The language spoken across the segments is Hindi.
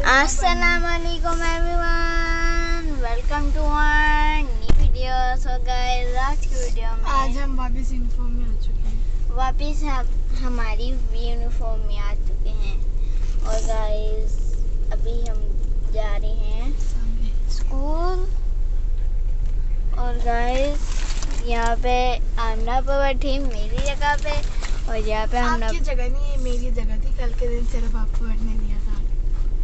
अस्सलामुअलैकुम everyone, welcome to our new video. So guys, आज की वीडियो में आज हम वापस यूनिफॉर्म में आ चुके हैं। वापस हमारी यूनिफॉर्म में आ चुके हैं। और गाइस, अभी हम जा रहे हैं स्कूल। और गाइस, यहाँ पे आमना पर बैठी मेरी जगह पे, और यहाँ पे हम आपकी जगह नहीं है, मेरी जगह थी। कल के दिन सिर्फ आपको बैठने दिया था।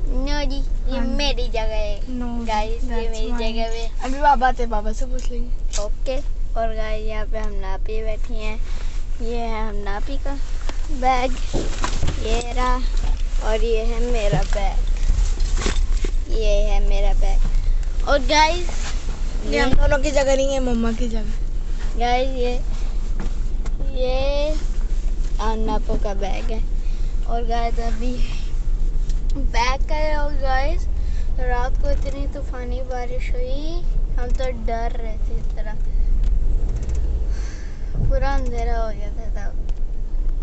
नो जी, ये मेरी जगह है। नो गाइस, ये मेरी जगह पे। अभी बाबा थे, बाबा से पूछ लेंगे। ओके। और गाइस, यहाँ पे हम नापी बैठी हैं। ये है हम नापी का बैग, ये रहा। और ये है मेरा बैग, ये है मेरा बैग। और गाइस, ये हम दोनों की जगह नहीं है, मम्मा की जगह। गाइस, ये नापो का बैग है। और गाइस, अभी बैग का है। और गाइस, रात को इतनी तूफानी बारिश हुई, हम तो डर रहे थे। इस तरह पूरा अंधेरा हो गया था तब,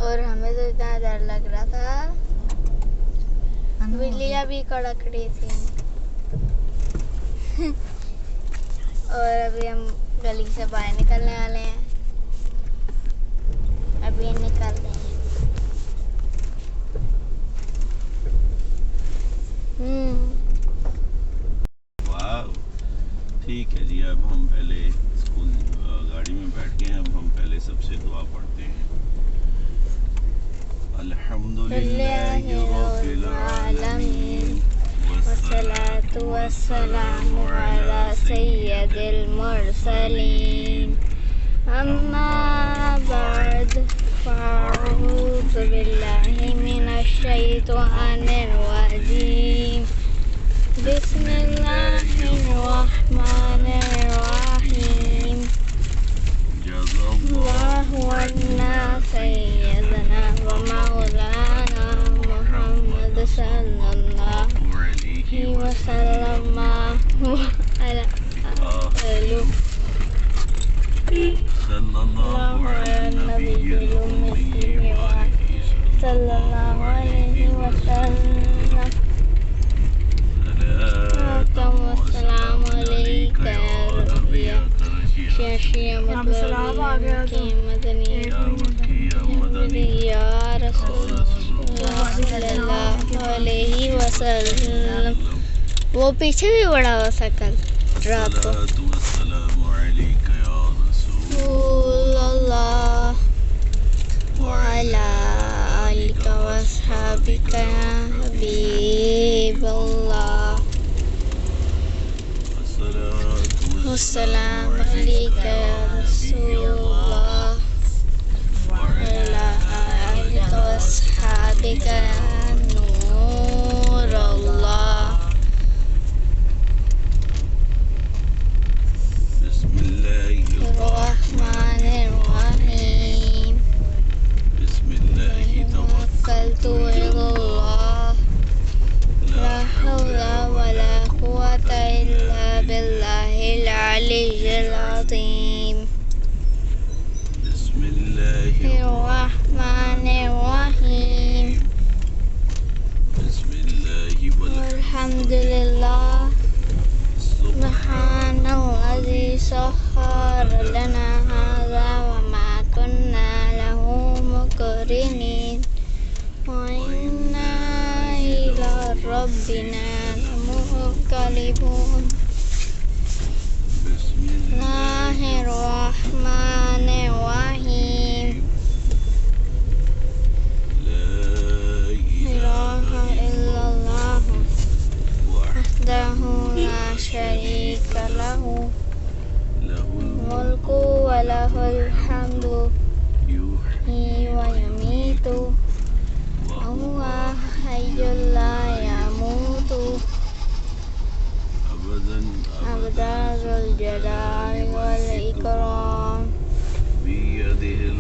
और हमें तो इतना डर लग रहा था। बिल्लियाँ भी कड़कड़ी थी। और अभी हम गली से बाहर निकलने वाले हैं। अभी निकल रहे हैं। ठीक है जी। अब हम पहले स्कूल गाड़ी में बैठ गए हैं। अब हम पहले सबसे दुआ पढ़ते हैं। अल्हम्दुलिल्लाहि रब्बिल आलमीन वस्सलातु वस्सलामु अला सय्यदिल मुरसलीन अम्मा बाद फ़अऊज़ु बिल्लाहि मिनश शैतानिर रजीम बिस्मिल्लाहिर्रहमानिर्रहीम अल्लाहु अन्ना सय्यदना व मौलाना मुहम्मद सल्लल्लाहु अलैहि वसल्लम अला सल्लल्लाहु अलैहि वसल्लम। वो पीछे भी बड़ा हो सकल रात को। अस्सलाम अलैका या रसूलल्लाह व अला आलिका व अस्हाबिका या नूरल्लाह। बिस्मिल्लाहिर्रहमानिर्रहीम बिस्मिल्लाहि तवक्कलतु अलल्लाह ला हौला वला कुव्वता इल्ला बिल्लाहिल अलिय्यिल अज़ीम। बिस्मिल्लाहिर्रहमानिर्रहीम बिस्मिल्लाहि वल्हम्दुलिल्लाह सुब्हानल्लज़ी सख्खरा लना हाज़ा व मा कुन्ना लहू मुक़रिनीन व इन्ना इला रब्बिना लमुनक़लिबून। बिस्मिल्लाहिर्रहमानिर्रहीम ला इलाहा इल्लल्लाह वहदहु ला शरीका लहु लहुल मुल्कु व लहुल हम्दु युहयी व युमीतु व हुवा हय्युल ला यमूतु अबदा ज़ुल जलाली वल इकराम बियदिहिल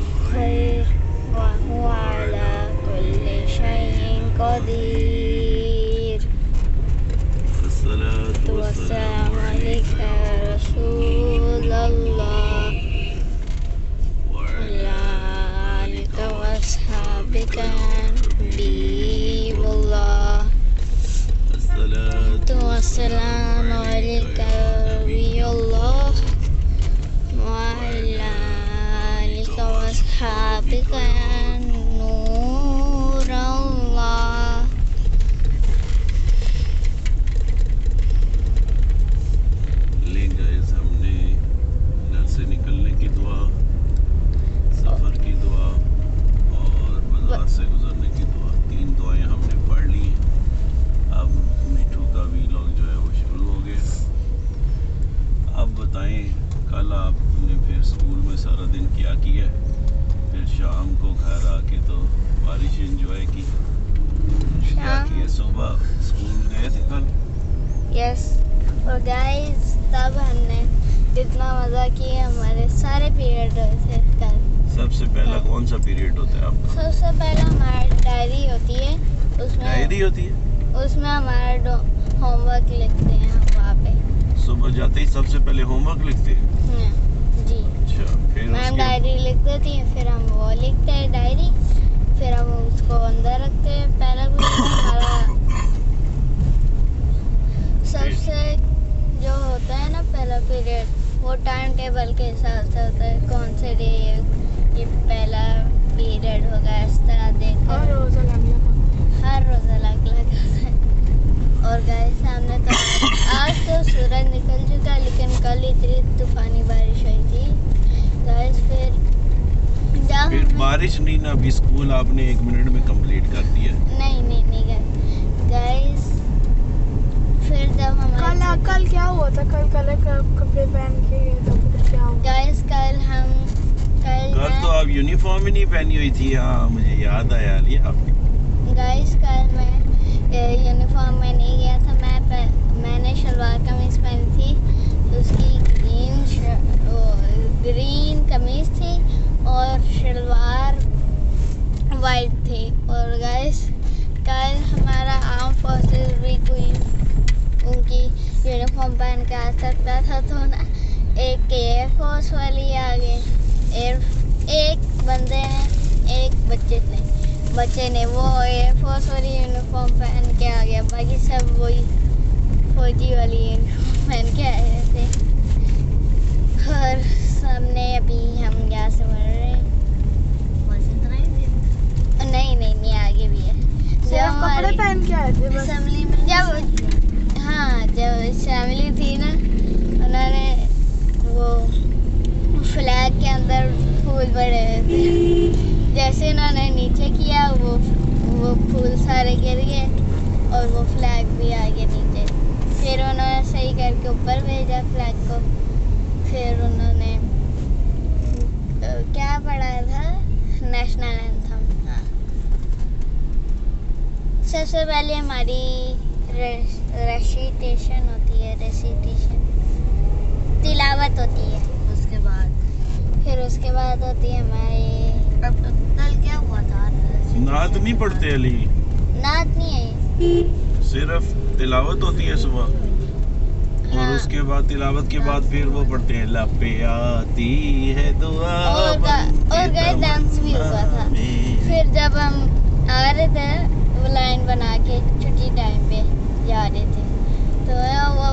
स्कूल गए थे कल? यस। और गाइस तब हमने इतना मज़ा किया, हमारे सारे पीरियड हुए थे कल। सबसे पहला कौन सा पीरियड होता है आपका? सबसे पहला हमारी डायरी होती है, उसमें डायरी होती है? उसमें हमारा होमवर्क लिखते हैं हम वहाँ पे। सुबह जाते ही सबसे पहले होमवर्क लिखते हैं? जी। अच्छा, फिर मैम उसके डायरी लिख देती है, फिर हम वो लिखते हैं डायरी, फिर हम उसको अंदर रखते हैं। पहला पीरियड हमारा सबसे जो होता है ना, पहला पीरियड वो टाइम टेबल के हिसाब से होता है, कौन से डे ये पहला पीरियड होगा, इस तरह देखकर हर रोज अलग अलग होता है। हर रोज अलग अलग होता है। और गाइस सामने तो आज तो सूरज निकल चुका है, लेकिन कल इतनी तूफानी बारिश हुई थी गाइस। फिर बारिश नहीं ना, अभी स्कूल आपने 1 मिनट में कंप्लीट कर दिया। नहीं गाइस, फिर जब हमारे कल क्या हुआ था? कल कलर कपड़े पहन के गए तो फिर क्या हुआ? गाइस कल तो आप यूनिफॉर्म ही नहीं पहनी हुई थी। हाँ, मुझे याद आया लिया आपने। गाइस कल मैं यूनिफॉर्म में नहीं गया था, मैंने शलवार कमीज पहनी थी, उसकी ग्रीन कमीज थी और शलवार वाइट थी। और गाइस कल हमारा आर्म फोर्सेस भी कोई उनकी यूनिफॉर्म पहन के आ सकता था, तो ना एक एयर फोर्स वाली आ गए, एक बंदे ने, एक बच्चे ने वो एयर फोर्स वाली यूनिफॉर्म पहन के आ गया, बाकी सब वही फौजी वाली यूनिफॉर्म पहन के आए थे। और सामने अभी हम यहाँ से बढ़ रहे हैं, बस इतना ही थे। नहीं आगे भी है। सिर्फ कपड़े पहन के आए थे बस? असेंबली में जब असेंबली थी ना, उन्होंने वो फ्लैग के अंदर फूल पड़े हुए थे, जैसे उन्होंने नीचे किया वो फूल सारे गिर गए और वो फ्लैग भी आ गया नीचे। फिर उन्होंने सही करके ऊपर भेजा फ्लैग को। फिर उन्होंने क्या पढ़ा था, नेशनल एंथम। सबसे पहले हमारी रेसिटेशन होती है, तिलावत होती है। उसके बाद होती है हमारी, कल क्या हुआ था, नात नहीं पढ़ते अली? नात नहीं है, सिर्फ तिलावत होती है सुबह। और उसके बाद तिलावत के बाद फिर वो पढ़ते हैं लपे आती है दुआ और डांस भी हुआ था। फिर जब हम आ रहे थे वो लाइन बना के छुट्टी टाइम पे जा रहे थे, तो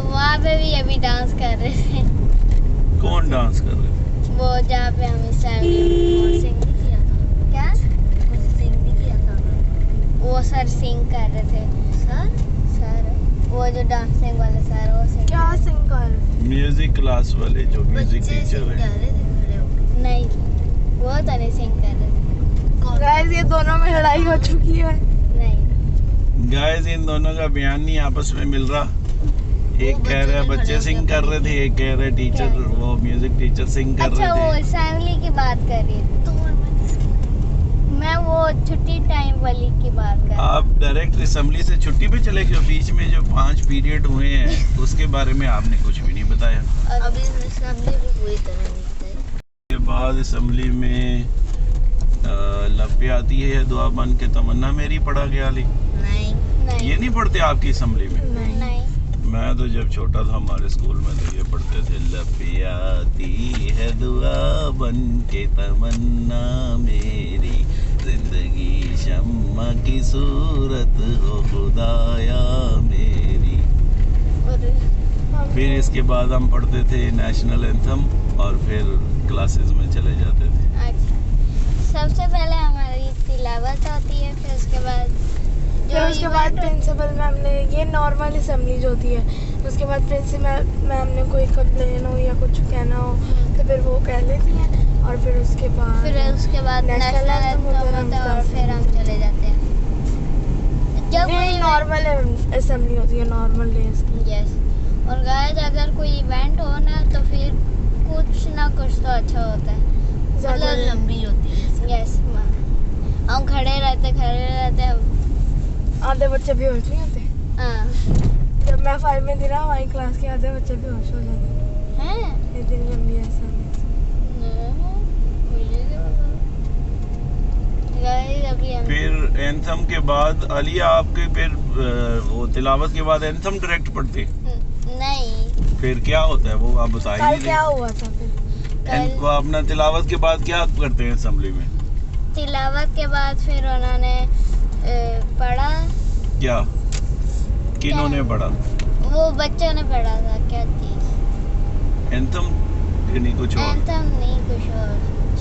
वहाँ पे भी अभी डांस कर रहे थे। कौन डांस कर रहे थे? वो जहाँ पे हम सिंग भी किया था। क्या कुछ सिंग भी किया था? वो सर सिंग कर रहे थे। सर वो जो डांसिंग वाले सर, वो सिंग क्या सिंग कर रहे थे? म्यूजिक क्लास वाले जो म्यूजिक टीचर है। नहीं, वो तो नहीं सिंग कर रहे थे। गाइस ये दोनों में लड़ाई हो चुकी है। नहीं गाइस इन दोनों का बयान नहीं आपस में मिल रहा। एक कह रहा है बच्चे सिंग कर रहे थे, एक कह रहा है टीचर, वो म्यूजिक टीचर सिंग कर रहे अच्छा, वो थे। असेंबली की बात कर रही थी, मैं वो छुट्टी टाइम वाली की बात कर रही हूँ। आप डायरेक्ट असेंबली से छुट्टी पे चले गए? बीच में जो 5 पीरियड हुए हैं उसके बारे में आपने कुछ भी नहीं बताया। अभी असेंबली भी पूरी तरह नहीं बताई। के बाद असेंबली में लपे आती है दुआ बन के तमन्ना मेरी पढ़ा गया अली? नहीं ये नहीं पढ़ते आपकी असेंबली में? नहीं। मैं तो जब छोटा था हमारे स्कूल में तो ये पढ़ते थे, लपे आती है दुआ बन के तमन्ना मेरी, जिंदगी शम्मा की सूरत हो खुदाया मेरी। फिर इसके बाद हम पढ़ते थे नेशनल एंथम और फिर क्लासेस में चले जाते थे। अच्छा, सबसे पहले हमारी तिलावत होती है, फिर उसके बाद प्रिंसिपल मैम ने, ये नॉर्मल असेंबली जो होती है, उसके बाद प्रिंसिपल मैम ने कोई कंप्लेन हो या कुछ कहना हो तो फिर वो कह लेती हैं। और फिर उसके बाद नेशनल एंथम होता है और फिर हम चले जाते हैं। जब ये नॉर्मल असेंबली होती है, नॉर्मल डेज की। यस। और गाइस अगर कोई इवेंट हो ना तो फिर कुछ ना कुछ तो अच्छा होता है, ज़्यादा लंबी होती है। यस, हम खड़े रहते आधे बच्चे भी होते हैं। 5 में थी ना, हमारी क्लास के आधे बच्चे भी होश हो जाते हैं इतनी लंबी ऐसा गाइस। अभी हम फिर एंथम के बाद अलिया आपके फिर वो तिलावत के बाद एंथम डायरेक्ट पढ़ते? नहीं, फिर क्या होता है वो आप कल बताइए। क्या हुआ था फिर? वो अपना तिलावत के बाद क्या करते हैं असेंबली में? तिलावत के बाद फिर उन्होंने पढ़ा। क्या किन्होंने पढ़ा? वो बच्चों ने पढ़ा था। क्या चीज? एंथम कि नहीं कुछ और? एंथम नहीं, कुछ और।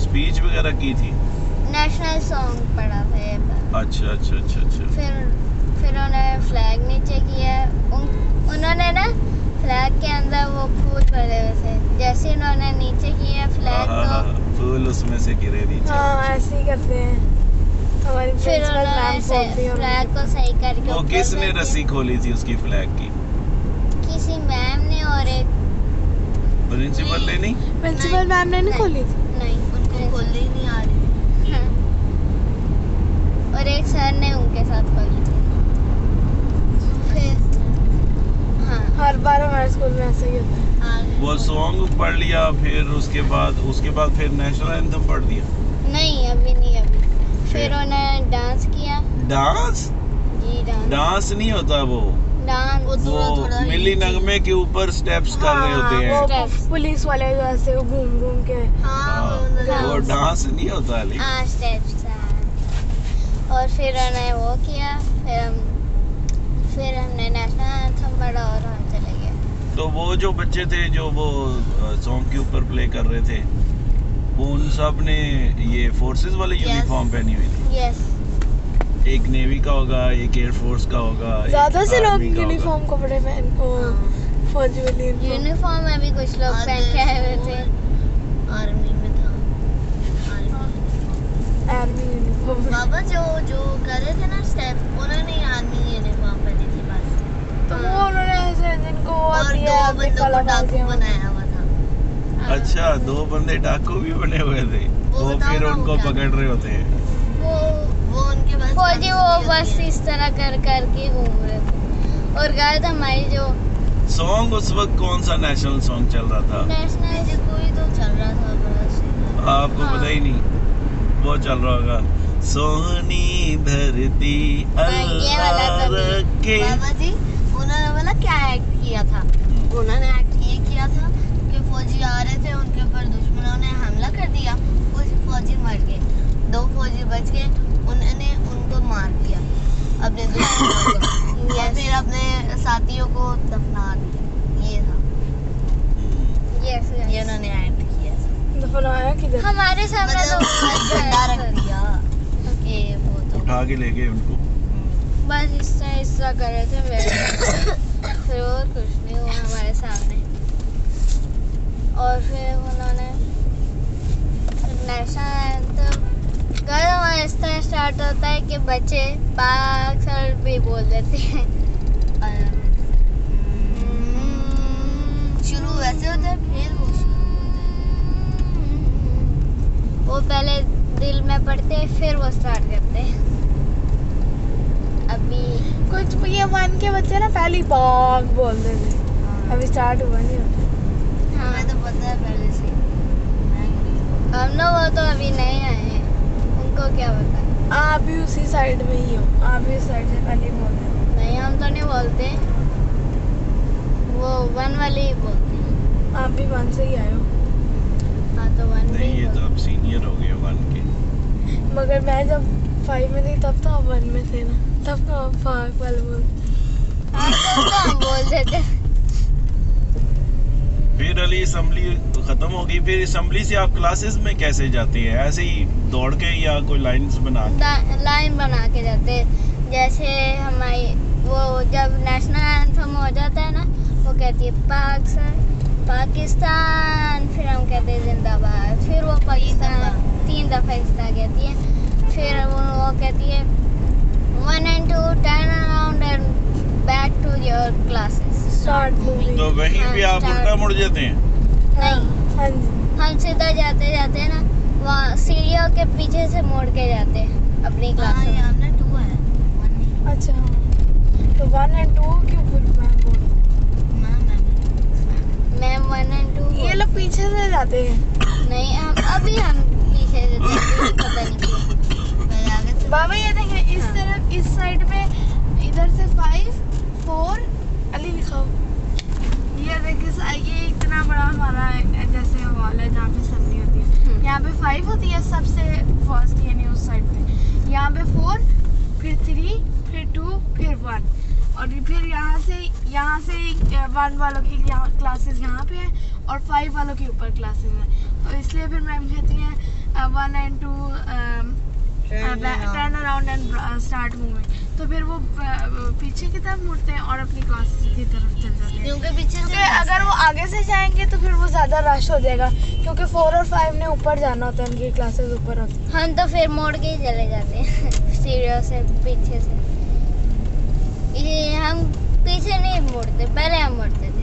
स्पीच वगैरह की थी? नेशनल सॉन्ग पढ़ा था ये बार। अच्छा अच्छा अच्छा अच्छा। फिर उन्होंने फ्लैग नीचे किया। उन्होंने ना फ्लैग के अंदर वो फूल भरे हुए थे, जैसे उन्होंने नीचे किया फ्लैग तो फूल उसमें से गिरे नीचे। हाँ ऐसे ही करते हैं हमारी फिर प्रिंसिपल मैम बोलती है। फ्लैग को सही करके वो ऊपर किसने रख रस्सी खोली थी उसकी फ्लैग की? दिया। किसी मैम ने और एक प्रिंसिपल ने नहीं? प्रिंसिपल मैम ने नहीं खोली थी? नहीं, उनको खोलने ही नहीं आ रही। हाँ। और एक सर ने उनके साथ खोली थी। फिर हाँ, हर बार हमारे स्कूल में ऐसा ही होता है। वो सॉन्ग पढ़ लिया, फिर उसके बाद फिर नेशनल एंथम पढ़ दिया? नहीं अभी नहीं, अभी फिर उन्होंने डांस किया। डांस? जी डांस नहीं होता वो डांस मिली नगमे के ऊपर स्टेप्स कर रहे होते हैं। वो पुलिस वाले जो ऐसे घूम घूम के वो डांस नहीं होता अली। हाँ स्टेप्स। और फिर उन्होंने वो किया। फिर हमने नेशनल एंथम पढ़ा और हम चले गए। तो वो जो बच्चे थे जो वो सॉन्ग के ऊपर प्ले कर रहे थे, वो उन सब ने ये फोर्सेस वाले यूनिफॉर्म पहनी हुई थी? यस। एक नेवी का होगा, एक एयर फोर्स का होगा। ज्यादा से लोग यूनिफॉर्म कपड़े पहन को फौजी वाली यूनिफॉर्म में भी कुछ लोग पहन के आए हुए थे। आर्मी में था। Army uniform. बाबा जो कर रहे थे ना स्टेप, उन्होंने आर्मी यूनिफॉर्म पहनी थी बस। तो वो उन्होंने ऐसे जिनको और दिया दो बंदों को डाकू बनाया हुआ था। अच्छा, 2 बंदे डाकू भी बने हुए थे। वो फिर उनको पकड़ रहे होते हैं। वो उनके पास फौजी वो बस इस तरह कर के घूम रहे थे। और गाइस हमारी जो सॉन्ग उस वक्त कौन सा नेशनल सॉन्ग चल रहा था? नेशनल कोई तो चल रहा था बड़ा। आपको पता ही नहीं? वो चल रहा होगा, सोनी धरती अल्लाह रखे। बाबा जी उन्होंने बोला क्या एक्ट किया था? उन्होंने एक्ट ये किया था कि फौजी आ रहे थे, उनके ऊपर दुश्मनों ने हमला कर दिया, कुछ फौजी मर गए, 2 फौजी बच गए, उन्होंने उनको मार दिया अपने दुश्मनों को या फिर अपने साथियों को दफना दिया। ये था। ये उन्होंने एक्ट किया था। दफनाया किधर? हमारे सामने तो झंडा रख दिया कि वो तो उठा के ले गए उनको। बस इस तरह कर रहे थे मेरे। फिर और कुछ नहीं हुआ हमारे सामने। और फिर उन्होंने नेशनल एंथम हमारा इस तरह स्टार्ट होता है कि बच्चे पाक सर भी बोल देते हैं। शुरू वैसे होता है, फिर वो पहले दिल में पढ़ते हैं, फिर वो स्टार्ट करते हैं। अभी कुछ ये 1 के बच्चे ना पहले ही पाक बोलते थे, अभी स्टार्ट हुआ नहीं होता। हाँ मैं तो पता है पहले से। हम लोग वो तो अभी नहीं आए हैं, उनको क्या पता। आप भी उसी साइड में ही हो, आप भी उस साइड से पहले बोलते हैं। नहीं हम तो नहीं बोलते, वो 1 वाले ही बोलते हैं। आप भी 1 से ही आए हो। हाँ तो 1 नहीं, ये तो अब सीनियर हो गए 1 के। मगर मैं जब 5 में थी तब तो आप 1 में थे ना, तब तो आप पाक वाले बोलते। हाँ तो हम बोल देते। फिर अली असेंबली खत्म हो गई, फिर असेंबली से आप क्लासेस में कैसे जाते हैं? ऐसे ही दौड़ के या कोई लाइंस बना के? लाइन बना के जाते। जैसे हमारी वो जब नेशनल एंथम हो जाता है ना, वो कहती है पाकिस्तान, फिर हम कहते हैं जिंदाबाद, फिर वो पाकिस्तान 3 दफा इस्ता कहती है, फिर वो कहती है 1 and 2 turn around and back to your classes. Start movie. तो वहीं पे आप उल्टा मुड़ जाते हैं? नहीं, हाँ जी। हम सीधा जाते जाते ना वहाँ सीढ़ियों के पीछे से मोड़ के जाते हैं अपनी क्लास में। हमने 2 है, 1 नहीं। अच्छा तो 1 and 2 क्यों बोल मैं बोल जाते हैं। नहीं अभी हम पीछे से पता नहीं क्यों। बाबा ये देखें इस तरफ इस साइड पे इधर से 5 4 अली लिखाओ। ये देखिए ये इतना बड़ा हमारा जैसे हॉल है जहाँ पे असेंबली होती है। यहाँ पे 5 होती है सबसे फर्स्ट यानी उस साइड पे। यहाँ पे 4 फिर 3 फिर 2 फिर 1 और फिर यहाँ से 1 वालों की यहाँ क्लासेस यहाँ पे है और 5 वालों के ऊपर क्लासेस हैं। तो इसलिए फिर मैम कहती हैं 1 and 2 turn around and start moving. तो फिर वो पीछे की तरफ मुड़ते हैं और अपनी क्लासेस की तरफ चल जाते हैं क्योंकि अगर वो आगे से जाएंगे तो फिर वो ज़्यादा रश हो जाएगा क्योंकि 4 और 5 ने ऊपर जाना होता है, उनकी क्लासेस ऊपर होती है। हम तो फिर मोड़ के ही चले जाते हैं सीढ़ियों से पीछे से। ये हम पीछे नहीं मुड़ते, पहले हम मुड़ते थे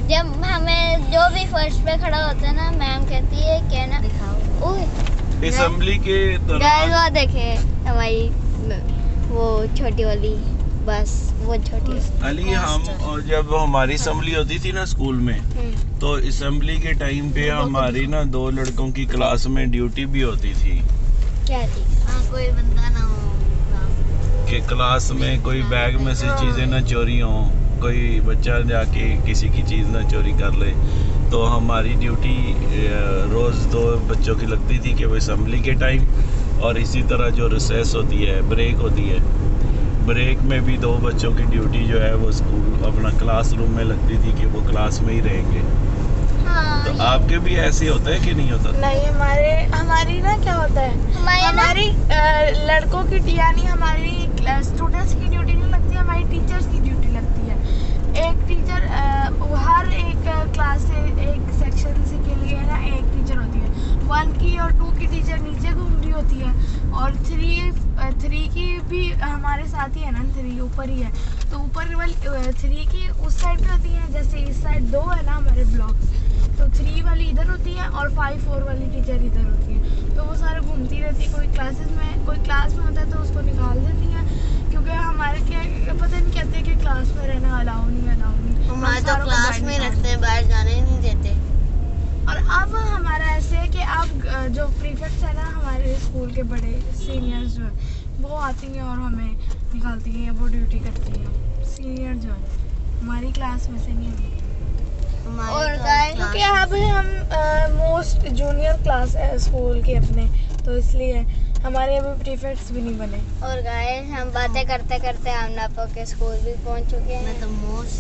जब हमें जो भी फर्स्ट पे खड़ा होता है ना मैम कहती है क्या ना दिखाओ। ओए असेंबली के दौरान वो देखे हमारी वो छोटी वाली बस वो छोटी अली हम और जब हमारी असेंबली होती थी ना स्कूल में तो असेंबली के टाइम पे हमारी ना 2 लड़कों की क्लास में ड्यूटी भी होती थी। क्या थी? हाँ कोई बंदा ना हो कि क्लास में कोई बैग में से चीजें ना चोरी हो, कोई बच्चा जाके किसी की चीज ना चोरी कर ले। तो हमारी ड्यूटी रोज 2 बच्चों की लगती थी कि वो असेंबली के टाइम और इसी तरह जो रिसेस होती है ब्रेक होती है, ब्रेक में भी 2 बच्चों की ड्यूटी जो है वो स्कूल अपना क्लासरूम में लगती थी कि वो क्लास में ही रहेंगे। हाँ, तो आपके भी ऐसे होता है कि नहीं होता? नहीं हमारी ना क्या होता है हमारी लड़कों की यानी हमारी स्टूडेंट्स की ड्यूटी नहीं लगती है, हमारी टीचर्स की ड्यूटी लगती है। एक टीचर हर एक क्लास से एक सेक्शन से के लिए ना एक टीचर होती है। 1 की और 2 की टीचर नीचे घूम रही होती है और 3 की भी हमारे साथ ही है ना, 3 ऊपर ही है। तो ऊपर वाली 3 की उस साइड पे होती है, जैसे इस साइड 2 है ना हमारे ब्लॉक्स, तो 3 वाली इधर होती है और 5 4 वाली टीचर इधर होती है। तो वो सारे घूमती रहती है, कोई क्लास में होता है तो उसको निकाल देती है क्योंकि हमारे क्या पता नहीं कहते हैं कि क्लास में रहना अलाउ नहीं। हमारे तो क्लास में रखते हैं, बाहर जाने नहीं देते। और अब हमारा ऐसे है कि अब जो प्रीफेक्ट्स है ना हमारे स्कूल के बड़े सीनियर्स जो है वो आती हैं और हमें निकालती हैं, वो ड्यूटी करती हैं। सीनियर जो है हमारी क्लास में से नहीं है और क्योंकि अब हम मोस्ट जूनियर क्लास है स्कूल के अपने, तो इसलिए हमारे अभी प्रीफेक्ट्स भी नहीं बने। और गाइस हम बातें करते करते हमनापो के स्कूल भी पहुंच चुके हैं। मैं तो मोस्ट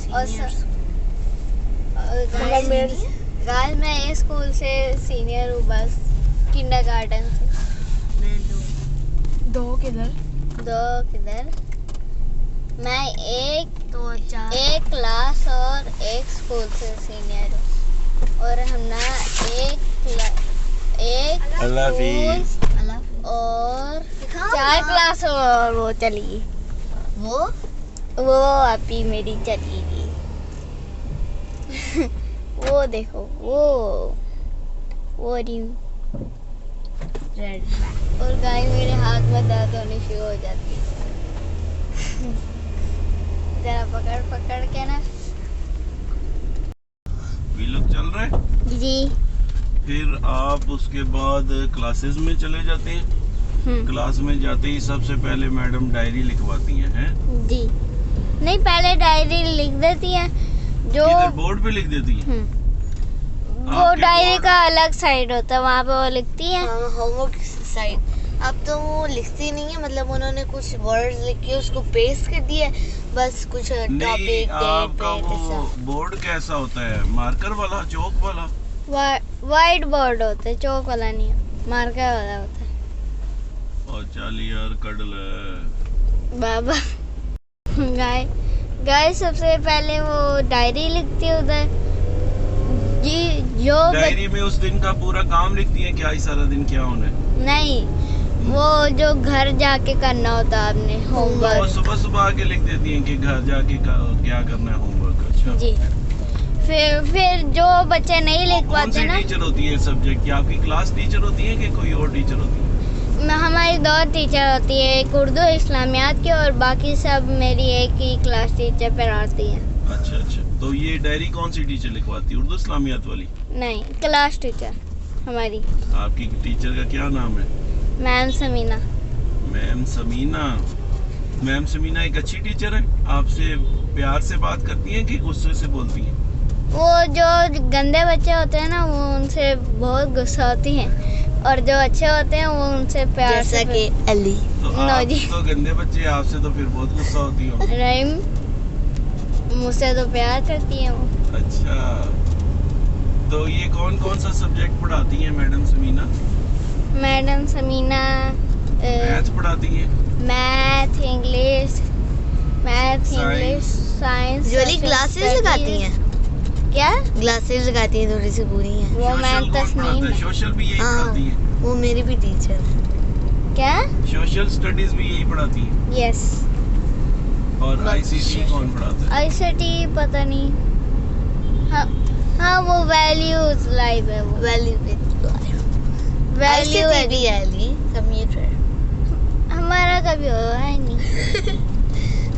गाइस मैं इस स्कूल से सीनियर हूँ, बस किंडरगार्टन से। मैं 2 किधर मैं एक क्लास और एक स्कूल से सीनियर हूँ और हम ना एक स्कूल और 4 क्लास और वो चली वो अभी मेरी चली गई वो देखो वो रेड और गाय मेरे हाथ में दर्द होनी शुरू हो जाती है जरा पकड़ के ना। व्लॉग चल रहा है जी। फिर आप उसके बाद क्लासेस में चले जाते हैं। क्लास में जाते ही सबसे पहले मैडम डायरी लिखवाती हैं जी। नहीं पहले डायरी लिख देती हैं जो बोर्ड पे लिख देती हैं। वो डायरी का अलग साइड होता है, वहाँ पे वो लिखती हैं होमवर्क साइड। अब तो वो लिखती नहीं है, मतलब उन्होंने कुछ वर्ड्स लिख के उसको पेस्ट कर दिया, बस कुछ टॉपिक आपका वो बोर्ड कैसा होता है? मार्कर वाला, चौक वाला? वाइट बोर्ड होता है, चौक वाला नहीं है, मार्कर वाला होता है। और चल यार कड़ ले बाबा। गाय सबसे पहले वो डायरी लिखती है उधर जी, जो डायरी में उस दिन का पूरा काम लिखती है क्या, इस सारा दिन क्या होना है? नहीं, वो जो घर जाके करना होता है आपने होमवर्क, सुबह आके लिख देती हैं कि घर जाके क्या करना है होमवर्क। अच्छा जी। फिर जो बच्चे नहीं लिख पाते ना, टीचर होती है सब्जेक्ट की? आपकी क्लास टीचर होती है कि कोई और टीचर होती है? हमारी 2 टीचर होती है, एक उर्दू इस्लामियात की और बाकी सब मेरी एक ही क्लास टीचर पढ़ाती है। अच्छा अच्छा, तो ये डायरी कौन सी टीचर लिखवाती है? उर्दू इस्लामियात वाली? नहीं, क्लास टीचर हमारी। आपकी टीचर का क्या नाम है? Ma'am Samina. Ma'am Samina. Ma'am Samina एक अच्छी टीचर है? आपसे प्यार से बात करती हैं कि गुस्से से बोलती हैं? वो जो गंदे बच्चे होते हैं ना, वो उनसे बहुत गुस्सा होती हैं, और जो अच्छे होते हैं वो उनसे प्यार जैसा से। कि अली। तो नो आप जी। तो गंदे बच्चे, आपसे तो फिर बहुत गुस्सा होती हो। रहीम, मुझसे तो प्यार करती है वो। अच्छा, तो ये कौन कौन सा सब्जेक्ट पढ़ाती हैं madam Samina? Madam Samina math पढ़ाती हैं? Math, English, science. जोली ग्लासेस लगाती हैं? क्या? ग्लासेस लगाती हैं, थोड़ी सी बुरी हैं। वो मैम तस्नीम है। सोशल भी यही हाँ। पढ़ाती हैं? वो मेरी भी टीचर है। क्या? सोशल स्टडीज भी यही पढ़ाती हैं? यस। और बस आईसीटी कौन पढ़ाता है? आईसीटी पता नहीं। हाँ हाँ, वो वैल्यूज लाइव है वो। वैल्यू वैल्यू भी है अली, कंप्यूटर हमारा कभी हुआ है नहीं।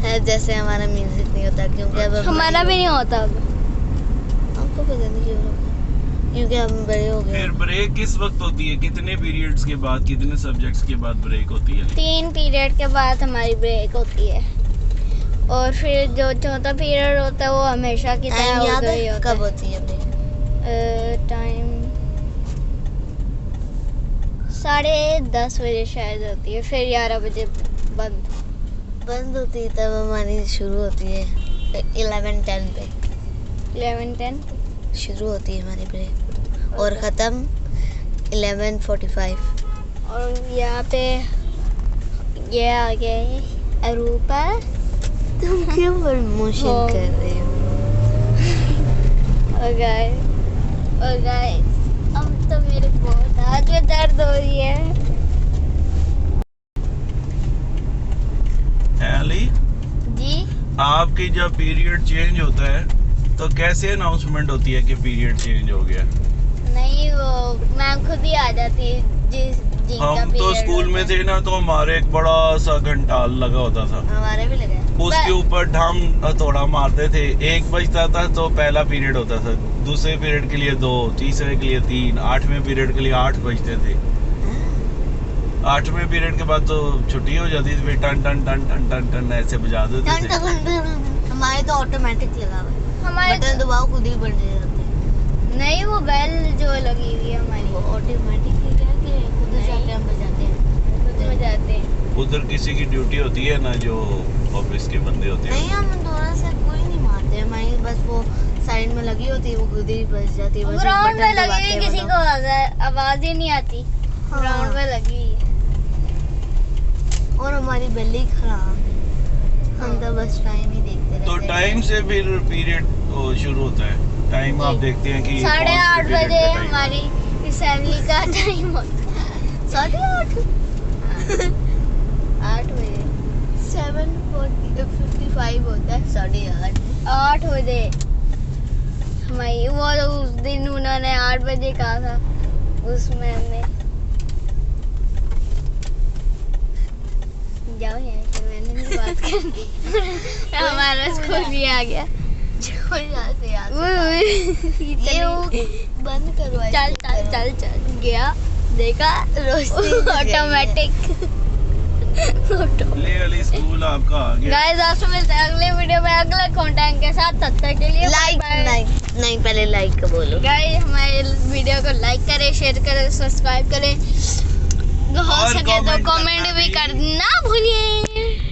है, जैसे हमारा म्यूजिक नहीं होता, क्योंकि अब हम हमारा बड़े भी नहीं होता अब। आपको पता नहीं क्यों होगा, क्योंकि हम बड़े हो गए। फिर ब्रेक किस वक्त होती है? कितने पीरियड्स के बाद, कितने सब्जेक्ट्स के बाद ब्रेक होती है? 3 पीरियड के बाद हमारी ब्रेक होती है, और फिर जो चौथा पीरियड होता है वो हमेशा की तरह टाइम याद उधर ही है होता कब होती है ब्रेक? है। टाइम 10:30 बजे शायद होती है, फिर 11 बजे बंद होती है, तब हमारी शुरू होती है 11:10 पे 11:10 शुरू होती है हमारी ब्रेक, और ख़त्म 11:45। और यहाँ पे ये आ गया है अरूपा। तुम क्यों प्रमोशन हाँ। कर रहे हो? और गाइस अब तो मेरे बहुत हाथ में दर्द हो रही है। अली जी, आपकी जब पीरियड चेंज होता है तो कैसे अनाउंसमेंट होती है कि पीरियड चेंज हो गया? नहीं, वो मैम खुद ही आ जाती है जिनका हम तो period स्कूल में होता है। थे ना, तो हमारे एक बड़ा सा घंटाल लगा होता था, हमारे भी लगा है। उसके ऊपर हम हथौड़ा मारते थे। 1 बजता था तो पहला पीरियड होता था, दूसरे पीरियड के लिए 2, तीसरे के लिए 3, 8वें पीरियड के लिए 8 बजते थे। 8वें पीरियड के बाद तो छुट्टी हो जाती थी, फिर टन टन टन टन टन टन ऐसे बजा देते थे। हमारे तो ऑटोमेटिक लगा हुआ है, हमारे बटन दबाओ खुद ही बन जाते हैं। नहीं, वो बेल जो लगी हुई है हमारी वो ऑटोमेटिक है क्या कि खुद ही जाके हम बजाते हैं? खुद बजाते हैं। उधर किसी की ड्यूटी होती है ना, जो ऑफिस के बंदे होते नहीं, हैं। हम थोड़ा सा कोई नहीं मारते, हमारी बस वो साइड में लगी होती है, वो खुद ही बज जाती है। बस एक ग्राउंड में बटन लगी दबाते हुई, हैं किसी वो को आवाज ही नहीं आती। हाँ। ग्राउंड में लगी हुई है। और हमारी बिल्ली खराब है, हम तो बस टाइम ही देखते रहते तो हैं। टाइम से फिर पीरियड शुरू होता है। टाइम आप देखते हैं कि 8:30 बजे हमारी असेंबली का टाइम होता है। 8:30 8 बजे 7:55 होता है, 8:30। 8 बजे हमारी वो उस दिन उन्होंने 8 बजे कहा था उस मैम ने। जाओ यहाँ से, मैंने नहीं बात करनी। हमारा स्कूल भी आ गया। जो यहाँ से याद ये बंद करो। चल चल चल चल गया, देखा ऑटोमेटिक। ले अली स्कूल आपका आ गया। गाइस आपसे मिलते हैं अगले वीडियो में अगले कंटेंट के साथ। तब तक के लिए लाइक नहीं पहले लाइक का बोलो। गाइस हमारे वीडियो को लाइक करें, शेयर करें, सब्सक्राइब करें, हो और सके तो comment कमेंट करना भी भी करना भूलिए।